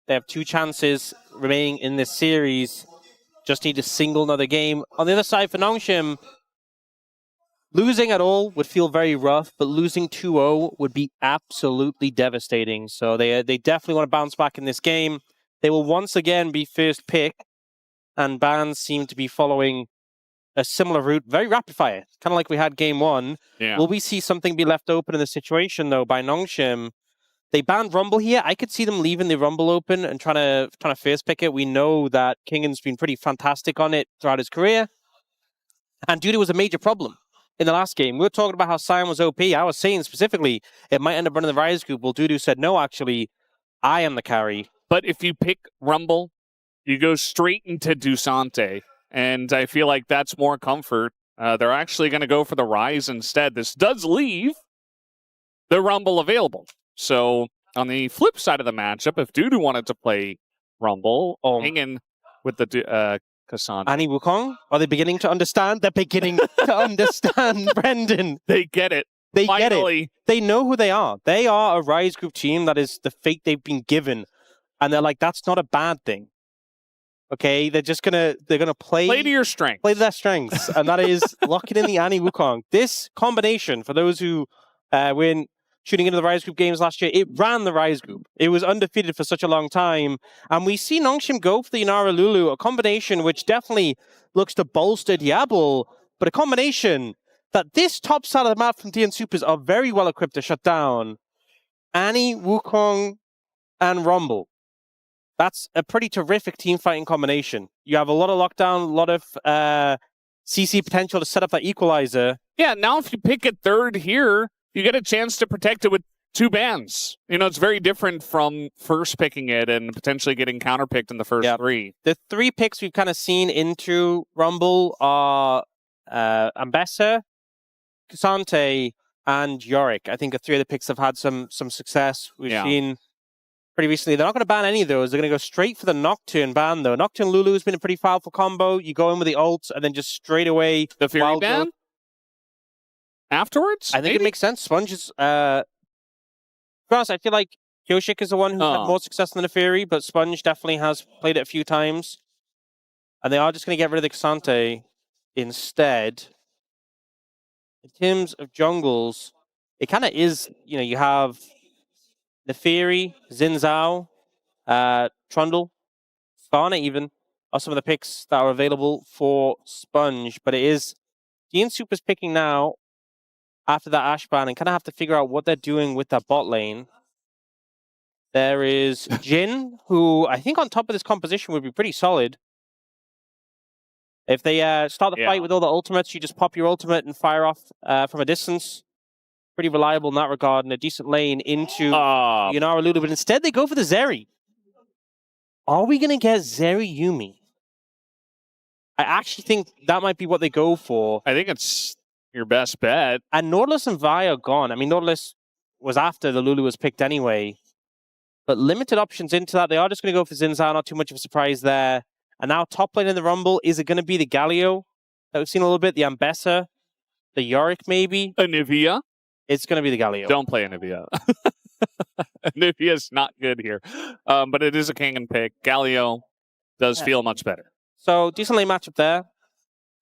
They have 2 chances remaining in this series. Just need to single another game. On the other side for Nongshim, losing at all would feel very rough, but losing 2-0 would be absolutely devastating. So they definitely want to bounce back in this game. They will once again be first pick, and bans seem to be following a similar route, very rapid fire, kind of like we had game 1. Yeah. Will we see something be left open in the situation, though, by Nongshim? They banned Rumble here. I could see them leaving the Rumble open and trying to first pick it. We know that Kingen's been pretty fantastic on it throughout his career. And DuDu was a major problem in the last game. We were talking about how Sion was OP. I was saying specifically it might end up running the Ryze group. Well, DuDu said, no, actually, I am the carry. But if you pick Rumble, you go straight into Dusante. And I feel like that's more comfort. They're actually going to go for the Ryze instead. This does leave the Rumble available. So on the flip side of the matchup, if DuDu wanted to play Rumble, Kingen with the Cassandra. Annie Wukong? Are they beginning to understand? They're beginning to understand, Brendan. They get it. They Finally. get it. They know who they are. They are a Ryze group team that is the fate they've been given. And they're like, that's not a bad thing. Okay, they're gonna play to your strengths. Play to their strengths, and that is locking in the Annie Wukong. This combination, for those who were shooting into the Ryze group games last year, it ran the Ryze group. It was undefeated for such a long time, and we see Nongshim go for the Yunara Lulu, a combination which definitely looks to bolster Diable, but a combination that this top side of the map from DN Supers are very well equipped to shut down. Annie, Wukong, and Rumble. That's a pretty terrific team fighting combination. You have a lot of lockdown, a lot of CC potential to set up that equalizer. Yeah, now if you pick it third here, you get a chance to protect it with 2 bans. You know, it's very different from first picking it and potentially getting counterpicked in the first 3. The 3 picks we've kind of seen into Rumble are Ambessa, Cassante, and Yorick. I think the 3 of the picks have had some success. We've seen pretty recently. They're not going to ban any of those. They're going to go straight for the Nocturne ban, though. Nocturne Lulu has been a pretty powerful combo. You go in with the ult, and then just straight away... The Fury ban? Afterwards? I think it makes sense. Sponge is... to be honest, I feel like Pyosik is the one who's had more success than the Fury, but Sponge definitely has played it a few times. And they are just going to get rid of the Cassante instead. In terms of jungles, it kind of is, you know, you have... Neferi, Zhao, Trundle, Skarner even, are some of the picks that are available for Sponge. But it is DN Supers picking now after that Ashe ban and kind of have to figure out what they're doing with that bot lane. There is Jhin, who I think on top of this composition would be pretty solid. If they start the fight with all the ultimates, you just pop your ultimate and fire off from a distance. Pretty reliable in that regard, and a decent lane into Yunara Lulu, but instead they go for the Zeri. Are we going to get Zeri Yuumi? I actually think that might be what they go for. I think it's your best bet. And Nautilus and Vi are gone. I mean, Nautilus was after the Lulu was picked anyway, but limited options into that. They are just going to go for Zhao, not too much of a surprise there. And now top lane in the Rumble, is it going to be the Galio that we've seen a little bit, the Ambessa, the Yorick maybe? Anivia? It's going to be the Galio. Don't play Anivia. Anivia's not good here. But it is a Kingen pick. Galio does feel much better. So, decent lane matchup there.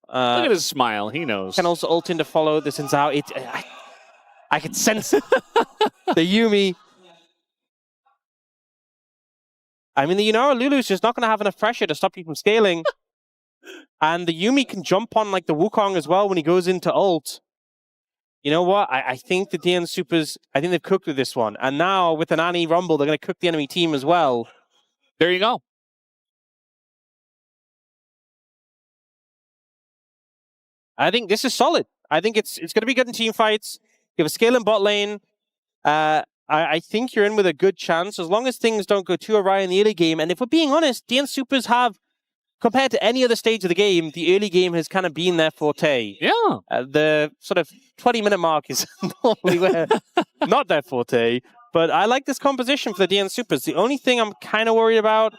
Look at his smile. He knows. Can also ult in to follow this Zhao. I could sense it. The Yuumi. I mean, the Yunara Lulu is just not going to have enough pressure to stop you from scaling. And the Yuumi can jump on like the Wukong as well when he goes into ult. You know what? I think the DN Supers, I think they've cooked with this one. And now with an Annie Rumble, they're going to cook the enemy team as well. There you go. I think this is solid. I think it's going to be good in team fights. You have a scale in bot lane. I think you're in with a good chance as long as things don't go too awry in the early game. And if we're being honest, DN Supers have, compared to any other stage of the game, the early game has kind of been their forte. Yeah. The sort of 20-minute mark is normally not their forte. But I like this composition for the DN Supers. The only thing I'm kind of worried about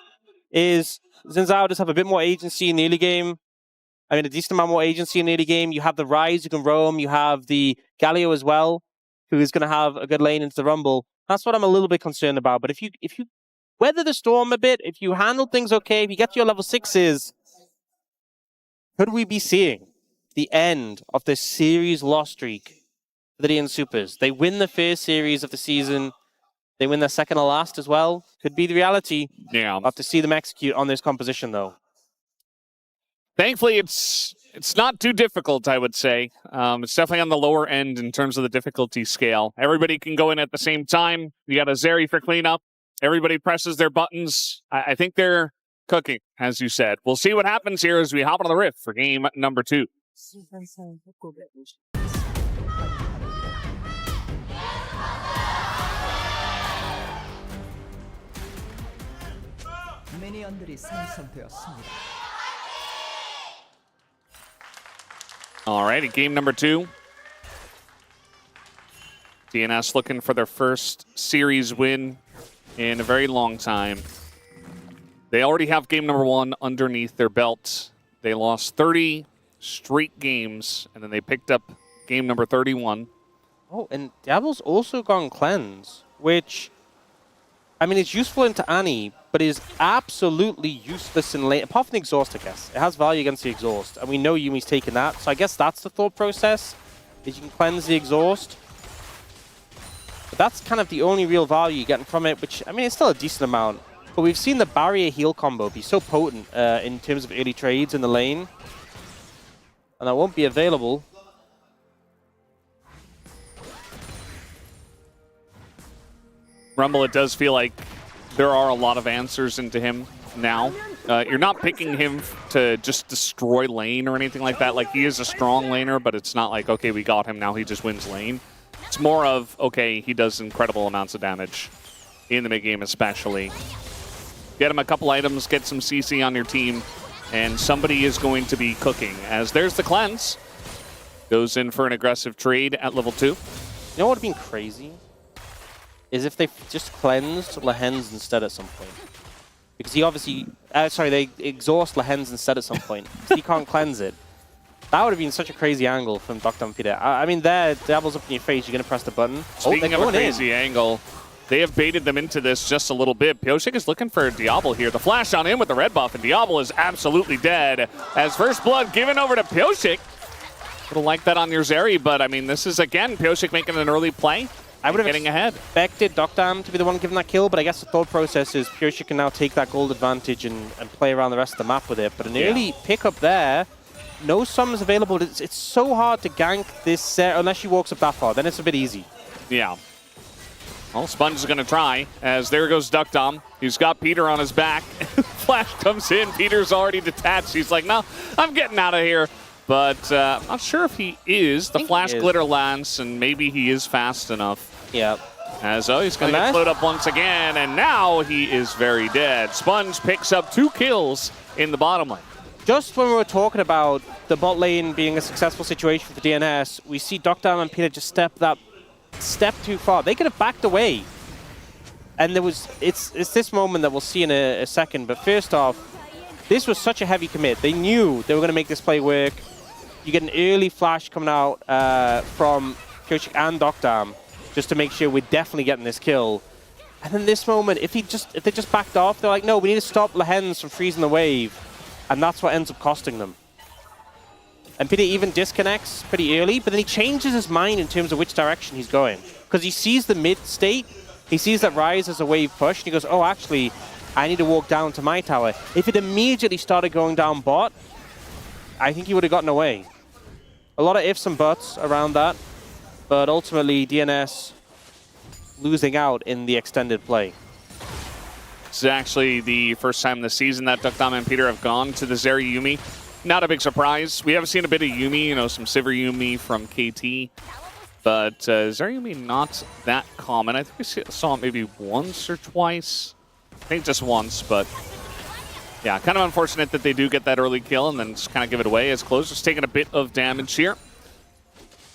is Zhao does have a bit more agency in the early game. I mean, a decent amount more agency in the early game. You have the Ryze who can roam. You have the Galio as well, who is going to have a good lane into the Rumble. That's what I'm a little bit concerned about. But if you weather the storm a bit, if you handle things okay, if you get to your level 6s, could we be seeing the end of this series loss streak for the DN Supers? They win the first series of the season. They win their second to last as well. Could be the reality. Yeah. We'll have to see them execute on this composition, though. Thankfully, it's not too difficult, I would say. It's definitely on the lower end in terms of the difficulty scale. Everybody can go in at the same time. You got a Zeri for cleanup. Everybody presses their buttons. I think they're cooking, as you said. We'll see what happens here as we hop on the rift for game number 2. Alrighty, game number 2. DNS looking for their first series win in a very long time. They already have game number 1 underneath their belt. They lost 30 straight games, and then they picked up game number 31. Oh, and Diable's also gone cleanse, which, I mean, it's useful into Annie, but is absolutely useless in lane. Apart from the exhaust, I guess. It has value against the exhaust, and we know Yuumi's taken that, so I guess that's the thought process, is you can cleanse the exhaust. But that's kind of the only real value you're getting from it, which, I mean, it's still a decent amount. But we've seen the barrier heal combo be so potent in terms of early trades in the lane. And that won't be available. Rumble, it does feel like there are a lot of answers into him now. You're not picking him to just destroy lane or anything like that. Like, he is a strong laner, but it's not like, okay, we got him, now he just wins lane. It's more of, okay, he does incredible amounts of damage in the mid-game especially. Get him a couple items, get some CC on your team, and somebody is going to be cooking. As there's the cleanse. Goes in for an aggressive trade at level 2. You know what would have been crazy? Is if they just cleansed Lehends instead at some point. Because he obviously... sorry, they exhaust Lehends instead at some point. So he can't cleanse it. That would have been such a crazy angle from deokdam Peter. I mean, there, Diable's up in your face, you're going to press the button. Speaking of a crazy angle, they have baited them into this just a little bit. Pyosik is looking for Diable here. The flash on in with the red buff, and Diable is absolutely dead. As first blood given over to Pyosik. Would have liked that on your Zeri, but I mean, this is, again, Pyosik making an early play. I would have getting ahead. expected deokdam to be the one giving that kill, but I guess the thought process is Pyosik can now take that gold advantage and play around the rest of the map with it. But an early pickup there, no summons available. It's so hard to gank this set unless she walks up that far. Then it's a bit easy. Yeah. Well, Sponge is going to try, as there goes deokdam. He's got Peter on his back. Flash comes in. Peter's already detached. He's like, no, I'm getting out of here. But I'm not sure if he is. The flash glitter lands, and maybe he is fast enough. Yeah. As he's going to get slowed up once again, and now he is very dead. Sponge picks up 2 kills in the bottom lane. Just when we were talking about the bot lane being a successful situation for DNS, we see deokdam and Peter just step too far. They could have backed away. And it's this moment that we'll see in a second. But first off, this was such a heavy commit. They knew they were going to make this play work. You get an early flash coming out from Pyosik and deokdam just to make sure we're definitely getting this kill. And then this moment, if they just backed off, they're like, no, we need to stop Lehends from freezing the wave. And that's what ends up costing them. And Peter even disconnects pretty early, but then he changes his mind in terms of which direction he's going. Because he sees the mid state, he sees that Ryze has a wave push, and he goes, oh, actually, I need to walk down to my tower. If it immediately started going down bot, I think he would have gotten away. A lot of ifs and buts around that, but ultimately DNS losing out in the extended play. This is actually the first time this season that deokdam and Peter have gone to the Zeri Yuumi. Not a big surprise. We have seen a bit of Yuumi, some Sivir Yuumi from KT, but Zeri Yuumi not that common. I think we saw it maybe once or twice. I think just once, but yeah, kind of unfortunate that they do get that early kill and then just kind of give it away, as Clozer's taking a bit of damage here.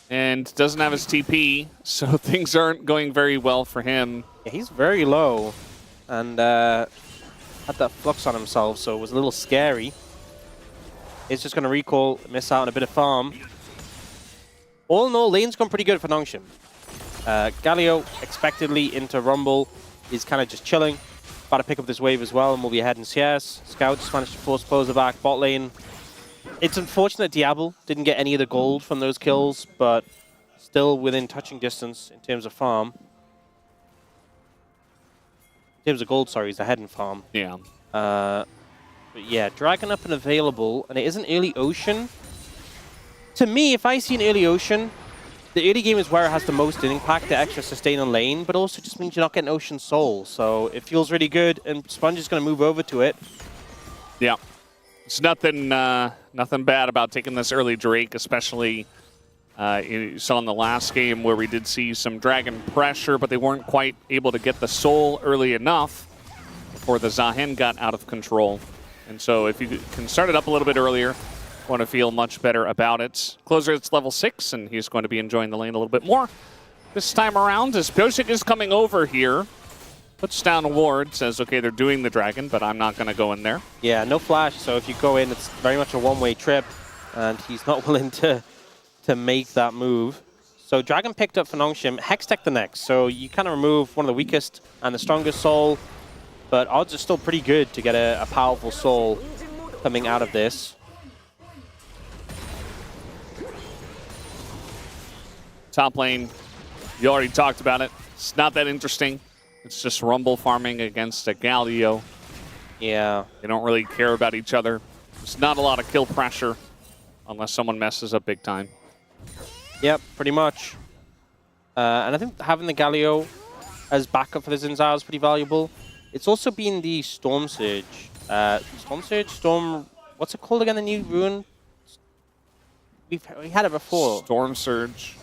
And doesn't have his TP, so things aren't going very well for him. Yeah, he's very low and had that flux on himself, so it was a little scary. He's just going to recall, miss out on a bit of farm. All in all, lane's gone pretty good for Nongshim. Galio, expectedly into Rumble, is kind of just chilling. About to pick up this wave as well, and we'll be ahead in CS. Scout just managed to force Clozer back bot lane. It's unfortunate Diable didn't get any of the gold from those kills, but still within touching distance in terms of farm. In terms of gold, sorry, he's ahead in farm. Yeah. But yeah, Dragon up and available, and it is an early Ocean. To me, if I see an early Ocean, the early game is where it has the most impact, the extra sustain on lane, but also just means you're not getting Ocean Soul. So it feels really good, and Sponge is going to move over to it. Yeah. It's nothing bad about taking this early Drake, especially you saw in the last game where we did see some Dragon pressure, but they weren't quite able to get the Soul early enough before the Zahen got out of control. And so if you can start it up a little bit earlier, want to feel much better about it. Clozer, it's level 6, and he's going to be enjoying the lane a little bit more this time around as Pyosik is coming over here. Puts down a ward, says, okay, they're doing the Dragon, but I'm not going to go in there. Yeah, no flash, so if you go in, it's very much a one-way trip, and he's not willing to make that move. So Dragon picked up for Nongshim, Hextech the next, so you kind of remove one of the weakest and the strongest soul, but odds are still pretty good to get a powerful soul coming out of this. Top lane, you already talked about it. It's not that interesting. It's just Rumble farming against a Galio. Yeah. They don't really care about each other. There's not a lot of kill pressure unless someone messes up big time. Yep, pretty much. And I think having the Galio as backup for the Xin Zhao is pretty valuable. It's also been the Storm Surge. What's it called again, the new rune? We had it before. Storm Surge.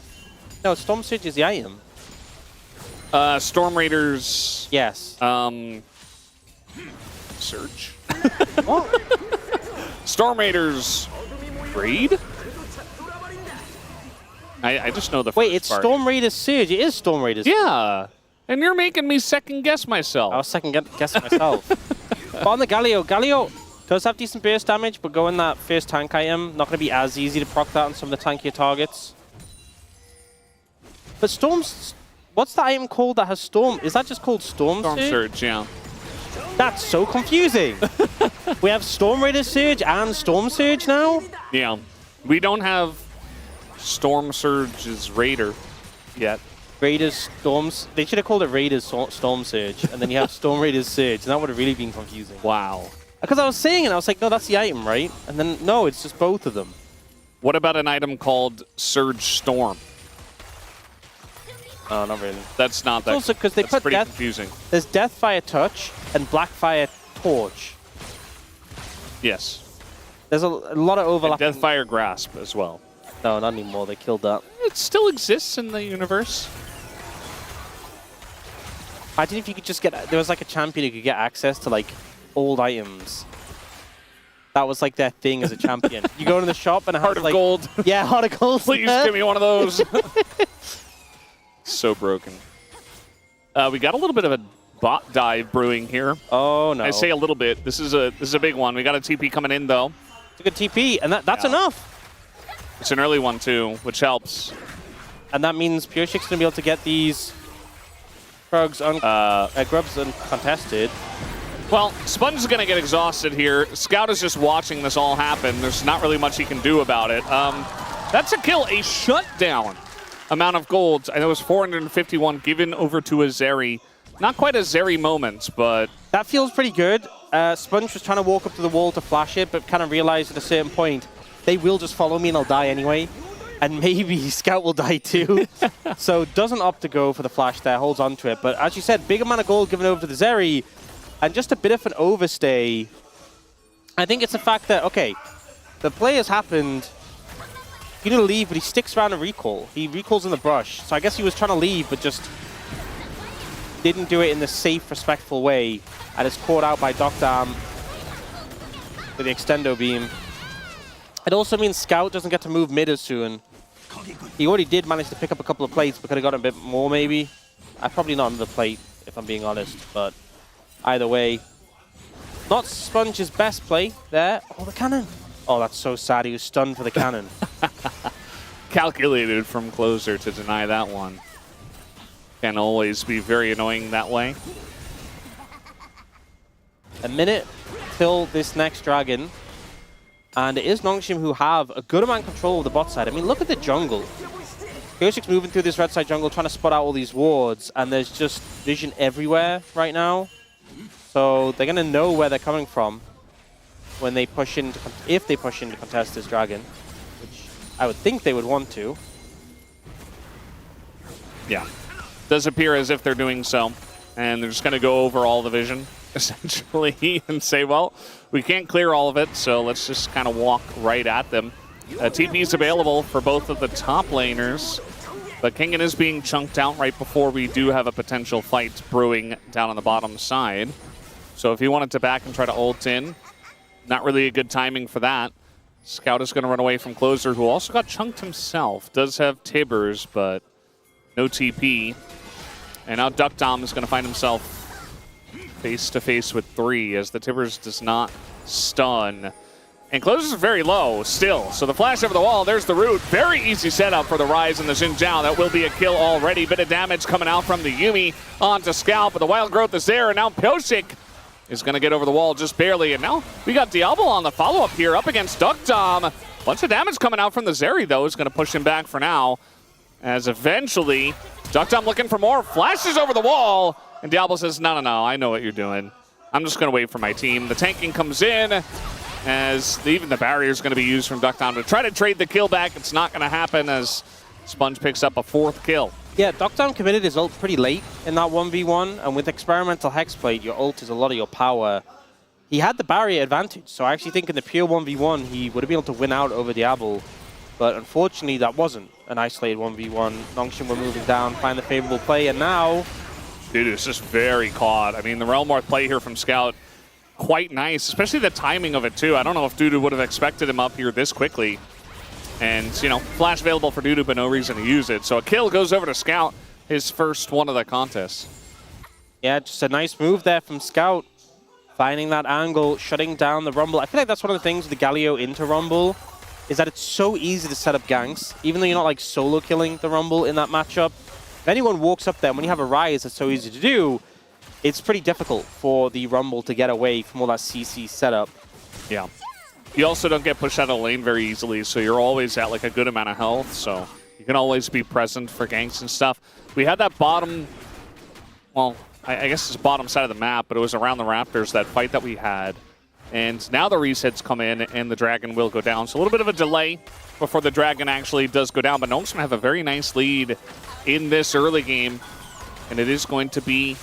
No, Storm Surge is the item. Storm Raiders. Yes. Surge. What? Storm Raiders Raid? I just know the Wait, first it's part. Storm Raiders Surge. It is Storm Raiders. Yeah. And you're making me second guess myself. I was second guessing myself. But on the Galio does have decent burst damage, but going that first tank item, not going to be as easy to proc that on some of the tankier targets. But Storm's... What's the item called that has Storm? Is that just called Storm Surge? Storm Surge, yeah. That's so confusing. We have Storm Raider Surge and Storm Surge now? Yeah. We don't have Storm Surge's Raider yet. Raiders Storms... They should have called it Raiders Storm Surge, and then you have Storm Raiders Surge, and that would have really been confusing. Wow. Because I was saying it, I was like, no, that's the item, right? And then, no, it's just both of them. What about an item called Surge Storm? Oh, not really. That's not that. Also, because they put pretty confusing. There's Deathfire Touch and Blackfire Torch. Yes. There's a lot of overlap. And Deathfire Grasp as well. No, not anymore. They killed that. It still exists in the universe. Imagine if you could just get... There was like a champion who could get access to like old items. That was like their thing as a champion. You go into the shop and it has Heart of like... Gold. Yeah, Heart of Gold. Please give me one of those. So broken. We got a little bit of a bot dive brewing here. Oh no! I say a little bit. This is a big one. We got a TP coming in though. It's a good TP, and that's enough. It's an early one too, which helps. And that means Pyosik's gonna be able to get these grubs uncontested. Well, Sponge is gonna get exhausted here. Scout is just watching this all happen. There's not really much he can do about it. That's a kill, a shutdown. Amount of gold. I know it was 451 given over to a Zeri. Not quite a Zeri moment, but... That feels pretty good. Sponge was trying to walk up to the wall to flash it, but kind of realized at a certain point, they will just follow me and I'll die anyway. And maybe Scout will die too. So doesn't opt to go for the flash there, holds on to it. But as you said, big amount of gold given over to the Zeri, and just a bit of an overstay. I think it's the fact that, okay, the play has happened... He's going to leave, but he sticks around and recall. He recalls in the brush. So I guess he was trying to leave, but just didn't do it in the safe, respectful way. And is caught out by deokdam with the extendo beam. It also means Scout doesn't get to move mid as soon. He already did manage to pick up a couple of plates, but could have got a bit more maybe. Probably not another plate, if I'm being honest. But either way, not Sponge's best play there. Oh, the cannon. Oh, that's so sad. He was stunned for the cannon. Calculated from Clozer to deny that one. Can always be very annoying that way. a minute till this next dragon. And it is Nongshim who have a good amount of control of the bot side. I mean, look at the jungle. Pyosik's moving through this red side jungle, trying to spot out all these wards, and there's just vision everywhere right now. So they're going to know where they're coming from when they push in, if they push in to contest this dragon, which I would think they would want to. Yeah. Does appear as if they're doing so, and they're just going to go over all the vision, essentially, and say, well, we can't clear all of it, so let's just kind of walk right at them. TP is available for both of the top laners, but Kingen is being chunked out right before we do have a potential fight brewing down on the bottom side. So if he wanted to back and try to ult in, not really a good timing for that. Scout is going to run away from Clozer, who also got chunked himself. Does have Tibbers, but no TP. And now deokdam is going to find himself face-to-face with 3 as the Tibbers does not stun. And Clozer's very low still. So the flash over the wall, there's the root. Very easy setup for the Ryze and the Xin Zhao. That will be a kill already. Bit of damage coming out from the Yuumi onto Scout, but the wild growth is there. And now Pyosik is going to get over the wall just barely. And now we got Diable on the follow-up here up against deokdam. Bunch of damage coming out from the Zeri, though, is going to push him back for now. As eventually, deokdam looking for more, flashes over the wall, and Diable says, no, I know what you're doing. I'm just going to wait for my team. The tanking comes in, as even the barrier is going to be used from deokdam to try to trade the kill back. It's not going to happen as Sponge picks up a 4th kill. Yeah, deokdam committed his ult pretty late in that 1v1, and with Experimental Hexblade, your ult is a lot of your power. He had the barrier advantage, so I actually think in the pure 1v1, he would have been able to win out over Diable. But unfortunately, that wasn't an isolated 1v1. Nongshim were moving down, find the favorable play, and now... Dude, it's just very caught. I mean, the Realm Morph play here from Scout, quite nice, especially the timing of it, too. I don't know if DuDu would have expected him up here this quickly. And, you know, flash available for DuDu, but no reason to use it. So a kill goes over to Scout, his first one of the contest. Yeah, just a nice move there from Scout. Finding that angle, shutting down the Rumble. I feel like that's one of the things with the Galio into Rumble, is that it's so easy to set up ganks, even though you're not like solo killing the Rumble in that matchup. If anyone walks up there, when you have a Ryze that's so easy to do, it's pretty difficult for the Rumble to get away from all that CC setup. Yeah. You also don't get pushed out of the lane very easily, so you're always at like a good amount of health, so you can always be present for ganks and stuff. We had that bottom, well, I guess it's bottom side of the map, but it was around the Raptors, that fight that we had. And now the resets come in, and the Dragon will go down. So a little bit of a delay before the Dragon actually does go down. But Nongshim have a very nice lead in this early game. And it is going to be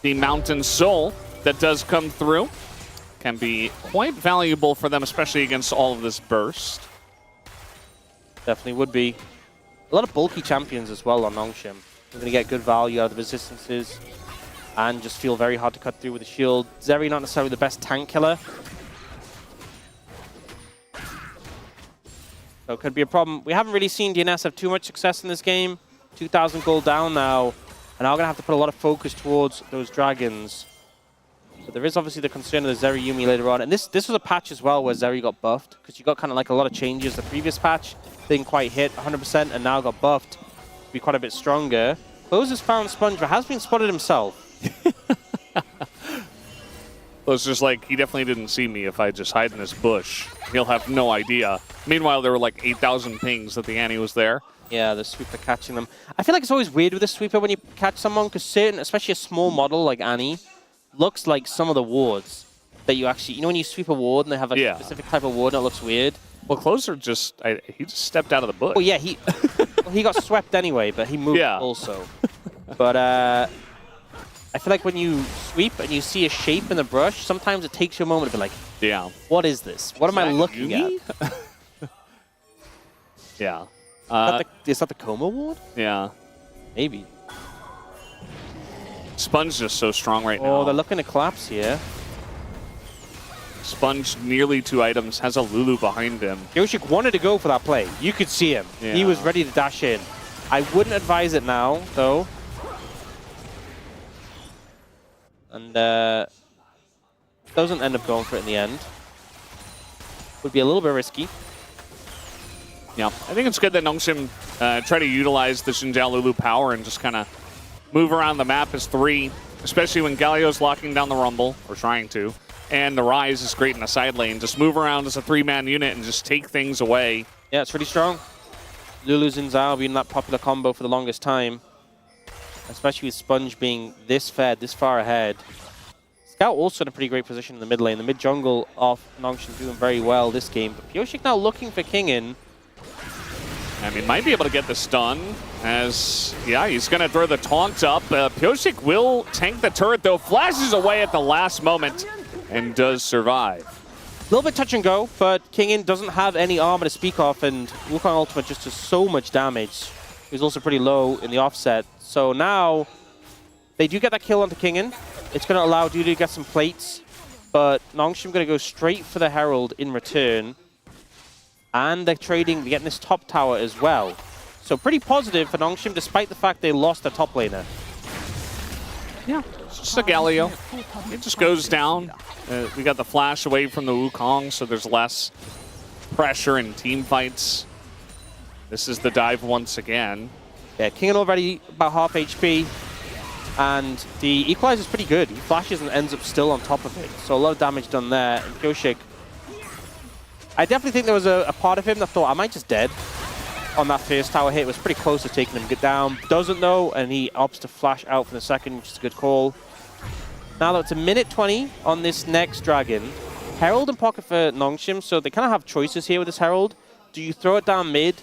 the Mountain Soul that does come through. Can be quite valuable for them, especially against all of this burst. Definitely would be. A lot of bulky champions as well on Nongshim. They're going to get good value out of the resistances. And just feel very hard to cut through with the shield. Zeri not necessarily the best tank killer. So it could be a problem. We haven't really seen DNS have too much success in this game. 2,000 gold down now. And now we're going to have to put a lot of focus towards those dragons. But there is obviously the concern of the Zeri Yuumi later on. And this was a patch as well where Zeri got buffed. Because you got kind of like a lot of changes. The previous patch didn't quite hit 100% and now got buffed to be quite a bit stronger. Clozer's found Sponge, but has been spotted himself. Well, it's just like, he definitely didn't see me if I just hide in this bush. He'll have no idea. Meanwhile, there were like 8,000 pings that the Annie was there. Yeah, the sweeper catching them. I feel like it's always weird with the sweeper when you catch someone, because certain, especially a small model like Annie, looks like some of the wards that you actually, you know when you sweep a ward and they have like a specific type of ward and it looks weird? Well, Clozer just, he just stepped out of the bush. Oh yeah, well, he got swept anyway, but he moved also. But I feel like when you sweep and you see a shape in the brush, sometimes it takes you a moment to be like, what is this? What am I looking at? Yeah. Is that the Coma ward? Yeah. Maybe. Sponge just so strong right now. Oh, they're looking to collapse here. Sponge nearly 2 items, has a Lulu behind him. Pyosik wanted to go for that play. You could see him. Yeah. He was ready to dash in. I wouldn't advise it now, though. And doesn't end up going for it in the end. Would be a little bit risky. Yeah, I think it's good that Nongshim try to utilize the Xin Zhao Lulu power and just kind of move around the map as 3. especially when Galio's locking down the Rumble, or trying to, and the Ryze is great in the side lane. Just move around as a 3-man unit and just take things away. Yeah, it's really strong. Lulu's and Zhao being that popular combo for the longest time, especially with Sponge being this fed, this far ahead. Scout also in a pretty great position in the mid lane. The mid jungle of Nongshim doing very well this game. But Pyosik now looking for Kingen. I mean, might be able to get the stun as, yeah, he's going to throw the taunt up. Pyosik will tank the turret, though. Flashes away at the last moment and does survive. A little bit touch and go, but Kingen doesn't have any armor to speak of, and Wukong ultimate just does so much damage. He's also pretty low in the offset. So now they do get that kill onto Kingen. It's going to allow DuDu to get some plates, but Nongshim going to go straight for the Herald in return. And they're trading, they're getting this top tower as well. So pretty positive for Nongshim, despite the fact they lost their top laner. Yeah, it's just a Galio. It just goes down. We got the flash away from the Wukong, so there's less pressure in team fights. This is the dive once again. Yeah, Kingen already about half HP. And the equalizer is pretty good. He flashes and ends up still on top of it. So a lot of damage done there. And Pyosik, I definitely think there was a part of him that thought, I might just dead on that first tower hit. It was pretty close to taking him down. Doesn't though, and he opts to flash out for the second, which is a good call. Now that it's a minute 20 on this next dragon, Herald and pocket for Nongshim, so they kind of have choices here with this Herald. Do you throw it down mid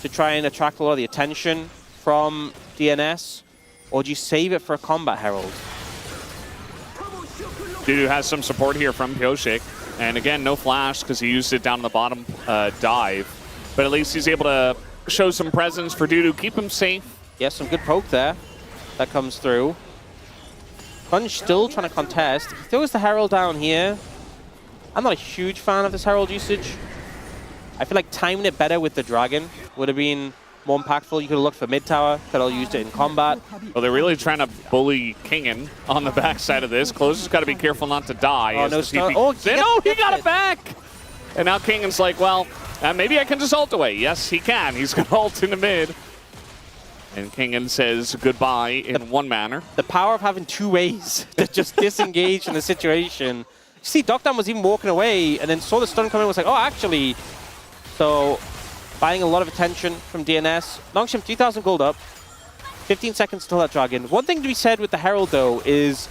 to try and attract a lot of the attention from DNS, or do you save it for a combat Herald? DuDu has some support here from Pyosik. And again, no flash because he used it down in the bottom dive. But at least he's able to show some presence for DuDu, keep him safe. Yeah, some good poke there. That comes through. Sponge still trying to contest. He throws the Herald down here. I'm not a huge fan of this Herald usage. I feel like timing it better with the Dragon would have been more impactful. You could have looked for mid tower, could have used it in combat. Well, they're really trying to bully Kingen on the backside of this. Clozer's got to be careful not to die. Oh, no stun. Oh, he got it back! And now Kingen's like, well, maybe I can just ult away. Yes, he can. He's going to ult in the mid. And Kingen says goodbye in one manner. The power of having two ways to just disengage in the situation. You see, deokdam was even walking away and then saw the stun coming and was like, oh, actually. So, buying a lot of attention from DNS. Nongshim, 3,000 gold up. 15 seconds till that dragon. One thing to be said with the Herald, though, is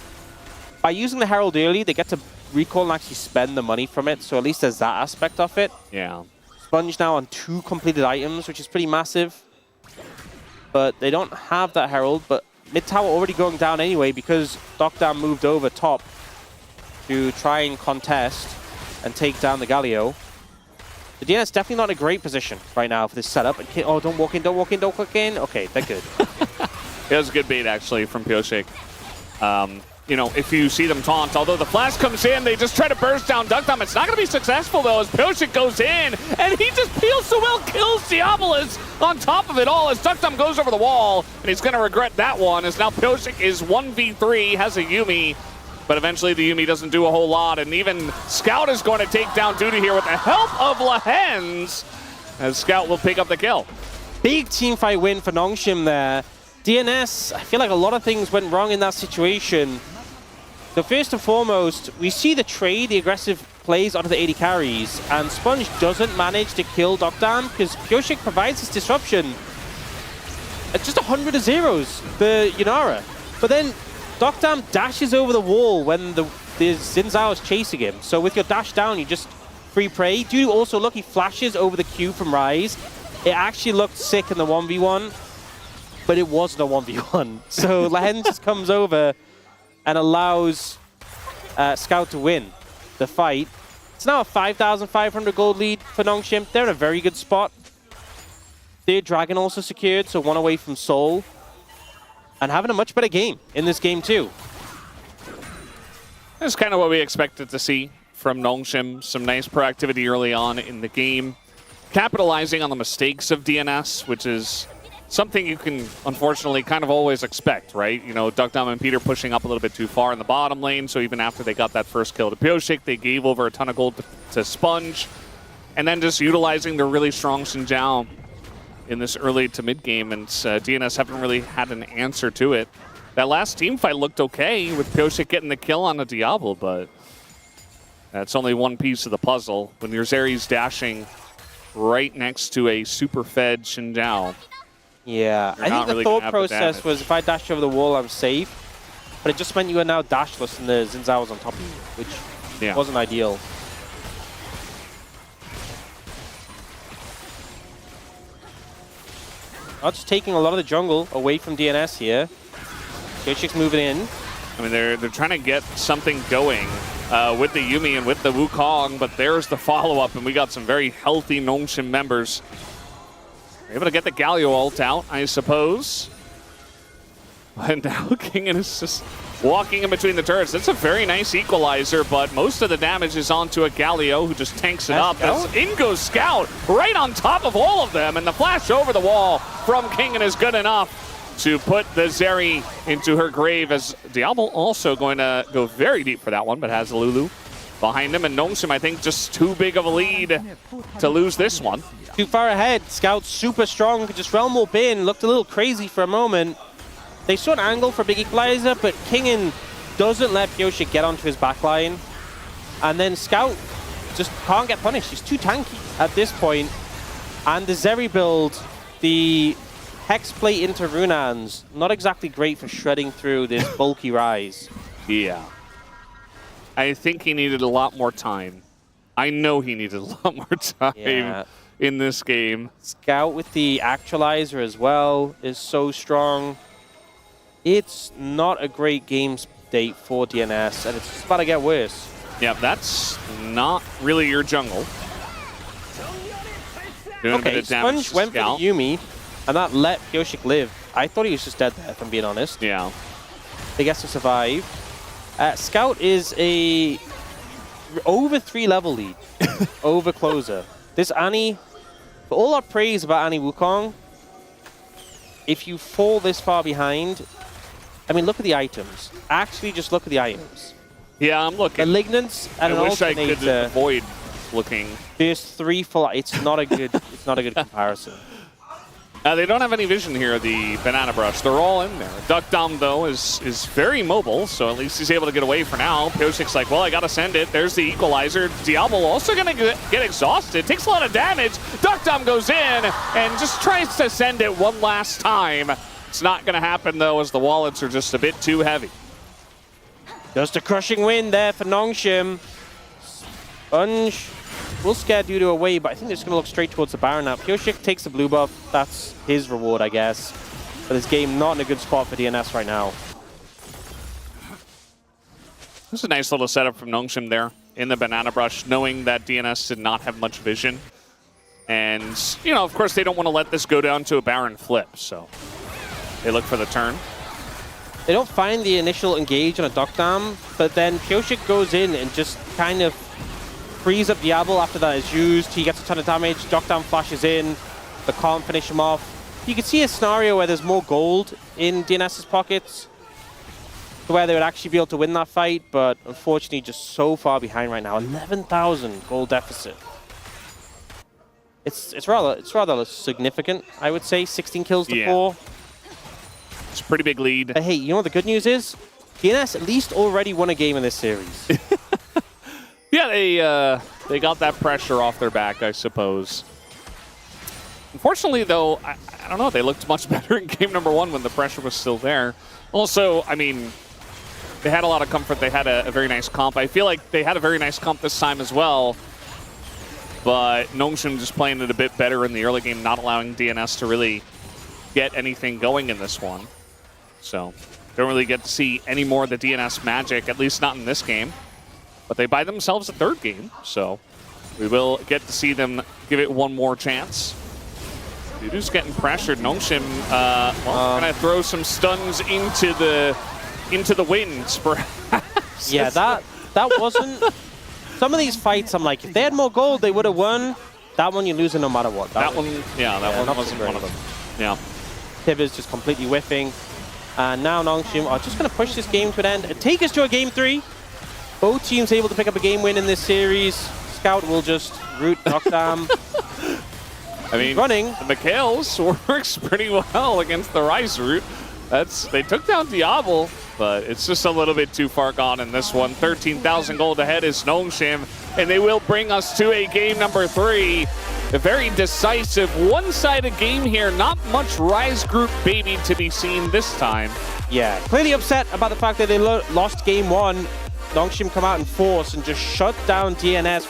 by using the Herald early, they get to recall and actually spend the money from it. So at least there's that aspect of it. Yeah. Sponge now on 2 completed items, which is pretty massive. But they don't have that Herald. But mid tower already going down anyway because deokdam moved over top to try and contest and take down the Galio. The DNS definitely not in a great position right now for this setup. Oh, don't walk in, don't walk in, don't walk in. Okay, they're good. It was a good bait, actually, from Pyosik. You know, if you see them taunt, although the flash comes in, they just try to burst down deokdam. It's not going to be successful, though, as Pyosik goes in, and he just peels so well, kills Diable on top of it all as deokdam goes over the wall, and he's going to regret that one, as now Pyosik is 1v3, has a Yuumi, but eventually the Yuumi doesn't do a whole lot, and even Scout is going to take down DuDu here with the help of Lehends, as Scout will pick up the kill. Big teamfight win for Nongshim there. DNS, I feel like a lot of things went wrong in that situation. So first and foremost, we see the trade, the aggressive plays onto the AD carries, and Sponge doesn't manage to kill deokdam because Pyosik provides this disruption at just 100 of zeros, the Yunara. But then deokdam dashes over the wall when the Xin Zhao is chasing him. So with your dash down, you just free prey. DuDu also look, he flashes over the Q from Ryze. It actually looked sick in the 1v1, but it wasn't a 1v1. So Lehends just comes over and allows Scout to win the fight. It's now a 5,500 gold lead for Nongshim. They're in a very good spot. Third dragon also secured, so one away from Seoul. And having a much better game in this game too. That's kind of what we expected to see from Nongshim. Some nice proactivity early on in the game. Capitalizing on the mistakes of DNS, which is something you can, unfortunately, kind of always expect, right? You know, deokdam and Peter pushing up a little bit too far in the bottom lane, so even after they got that first kill to Pyosik, they gave over a ton of gold to Sponge. And then just utilizing their really strong Zhao in this early to mid game, and DNS haven't really had an answer to it. That last team fight looked okay with Pyosik getting the kill on the Diable, but that's only one piece of the puzzle. When your Zeri's dashing right next to a super fed Zhao. Yeah, I think the thought process was if I dash over the wall, I'm safe. But it just meant you are now dashless and the Xin Zhao was on top of you, which wasn't ideal. Just taking a lot of the jungle away from DNS here. Pyosik's moving in. I mean, they're trying to get something going with the Yuumi and with the Wukong, but there's the follow-up, and we got some very healthy Nongshim members. We're able to get the Galio ult out, I suppose. And now Kingen is just walking in between the turrets. That's a very nice equalizer, but most of the damage is onto a Galio who just tanks it up. That's in goes Scout right on top of all of them, and the flash over the wall from Kingen is good enough to put the Zeri into her grave, as Diable also going to go very deep for that one, but has Lulu behind him, and Nongshim, I think, just too big of a lead to lose this one. Too far ahead. Scout's super strong, could just realm warp in, looked a little crazy for a moment. They saw an angle for a big equalizer, but Kingen doesn't let Pyosik get onto his backline. And then Scout just can't get punished. He's too tanky at this point. And the Zeri build, the Hex plate into Runans, not exactly great for shredding through this bulky Ryze. Yeah. I think he needed a lot more time. I know he needed a lot more time in this game. Scout with the actualizer as well is so strong. It's not a great game state for DNS, and it's just about to get worse. Yeah, that's not really your jungle. Doing a bit of damage Sponge went Scout. for the Yuumi, and that let Pyosik live. I thought he was just dead there, if I'm being honest. Yeah. They get to survive. Scout is a over 3 level lead over Clozer. This Annie, for all our praise about Annie Wukong, if you fall this far behind, I mean, look at the items. Actually, just look at the items. Yeah, I'm looking. Malignance and an alternator. I wish I could avoid looking. There's 3 full. It's not a good. It's not a good comparison. They don't have any vision here, the Banana Brush. They're all in there. deokdam, though, is very mobile, so at least he's able to get away for now. Pyosik's like, well, I got to send it. There's the equalizer. Diable also going to get exhausted. Takes a lot of damage. deokdam goes in and just tries to send it one last time. It's not going to happen, though, as the wallets are just a bit too heavy. Just a crushing win there for Nongshim. Sponge will scare DuDu away, but I think they're just going to look straight towards the Baron now. Pyosik takes the blue buff. That's his reward, I guess. But this game not in a good spot for DNS right now. This is a nice little setup from Nongshim there in the Banana Brush, knowing that DNS did not have much vision. And, you know, of course, they don't want to let this go down to a Baron flip, so they look for the turn. They don't find the initial engage on a deokdam, but then Pyosik goes in and just kind of frees up Diable after that is used. He gets a ton of damage. deokdam flashes in, but can't finish him off. You can see a scenario where there's more gold in DNS's pockets, where they would actually be able to win that fight, but unfortunately just so far behind right now. 11,000 gold deficit. It's rather significant, I would say. 16 kills to 4. It's a pretty big lead. But hey, you know what the good news is? DNS at least already won a game in this series. Yeah, they got that pressure off their back, I suppose. Unfortunately, though, I don't know. They looked much better in game number 1 when the pressure was still there. Also, I mean, they had a lot of comfort. They had a very nice comp. I feel like they had a very nice comp this time as well. But Nongshim just playing it a bit better in the early game, not allowing DNS to really get anything going in this one. So, don't really get to see any more of the DNS magic, at least not in this game. But they buy themselves a 3rd game, so we will get to see them give it one more chance. DuDu's getting pressured. Nongshim, gonna throw some stuns into the winds, perhaps. Yeah, that wasn't. Some of these fights, I'm like, if they had more gold, they would have won. That one, you're losing no matter what. That one wasn't one of them. Yeah. Tibbers just completely whiffing. And now Nongshim are just going to push this game to an end and take us to a game 3. Both teams able to pick up a game win in this series. Scout will just root deokdam. I mean, running. the Mikhails works pretty well against the Ryze route. They took down Diable, but it's just a little bit too far gone in this one. 13,000 gold ahead is Nongshim, and they will bring us to a game number 3. A very decisive, one-sided game here. Not much Ryze group baby to be seen this time. Yeah, clearly upset about the fact that they lost game 1. Nongshim come out in force and just shut down DNS.